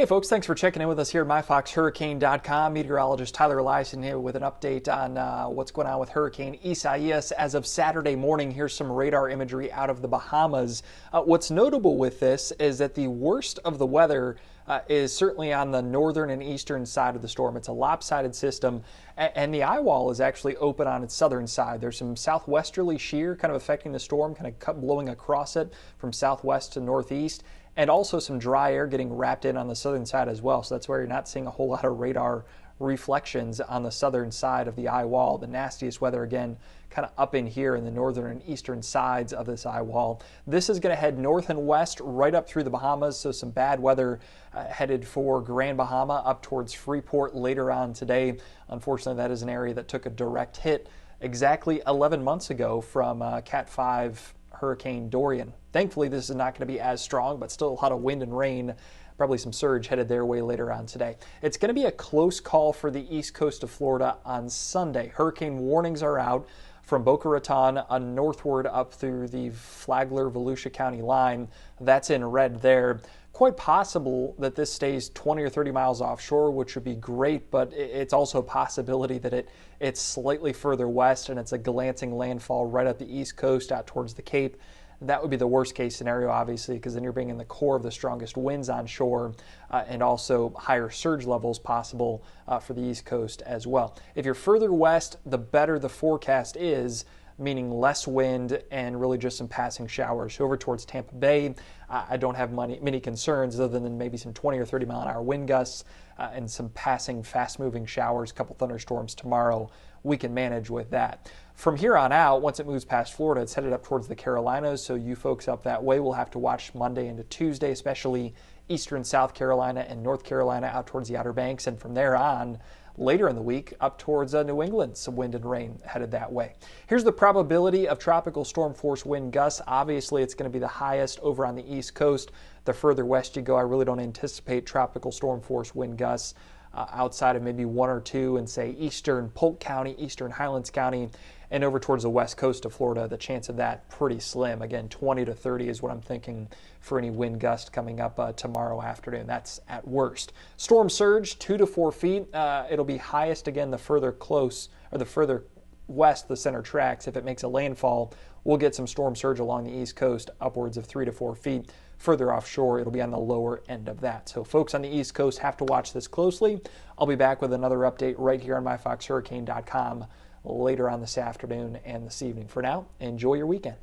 Hey folks, thanks for checking in with us here at myfoxhurricane.com. Meteorologist Tyler Eliasen here with an update on what's going on with Hurricane Isaias. As of Saturday morning, here's some radar imagery out of the Bahamas. What's notable with this is that the worst of the weather is certainly on the northern and eastern side of the storm. It's a lopsided system, and the eye wall is actually open on its southern side. There's some southwesterly shear kind of affecting the storm, kind of blowing across it from southwest to northeast, and also some dry air getting wrapped in on the southern side as well. So that's where you're not seeing a whole lot of radar reflections on the southern side of the eye wall. The nastiest weather, again, kind of up in here in the northern and eastern sides of this eye wall. This is going to head north and west right up through the Bahamas, so some bad weather headed for Grand Bahama up towards Freeport later on today. Unfortunately, that is an area that took a direct hit exactly 11 months ago from Cat 5 Hurricane Dorian. Thankfully, this is not going to be as strong, but still a lot of wind and rain. Probably some surge headed their way later on today. It's going to be a close call for the east coast of Florida on Sunday. Hurricane warnings are out from Boca Raton northward up through the Flagler Volusia County line. That's in red there. Quite possible that this stays 20 or 30 miles offshore, which would be great, but it's also a possibility that it's slightly further west and it's a glancing landfall right up the east coast out towards the Cape. That would be the worst case scenario, obviously, because then you're bringing the core of the strongest winds onshore and also higher surge levels possible for the East Coast as well. If you're further west, the better the forecast is, meaning less wind and really just some passing showers. So over towards Tampa Bay, I don't have many concerns other than maybe some 20 or 30 mile an hour wind gusts and some passing fast-moving showers, a couple thunderstorms tomorrow. We can manage with that. From here on out, once it moves past Florida, it's headed up towards the Carolinas, so you folks up that way will have to watch Monday into Tuesday, especially eastern South Carolina and North Carolina out towards the Outer Banks, and from there on, later in the week, up towards New England, some wind and rain headed that way. Here's the probability of tropical storm force wind gusts. Obviously, it's going to be the highest over on the East Coast. The further west you go, I really don't anticipate tropical storm force wind gusts outside of maybe one or two in, say, eastern Polk County, eastern Highlands County, and over towards the west coast of Florida. The chance of that pretty slim. Again, 20 to 30 is what I'm thinking for any wind gust coming up tomorrow afternoon. That's at worst. Storm surge, 2 to 4 feet. It'll be highest again the further west the center tracks. If it makes a landfall, we'll get some storm surge along the East Coast, upwards of 3 to 4 feet. Further offshore, it'll be on the lower end of that. So folks on the East Coast have to watch this closely. I'll be back with another update right here on myfoxhurricane.com later on this afternoon and this evening. For now, enjoy your weekend.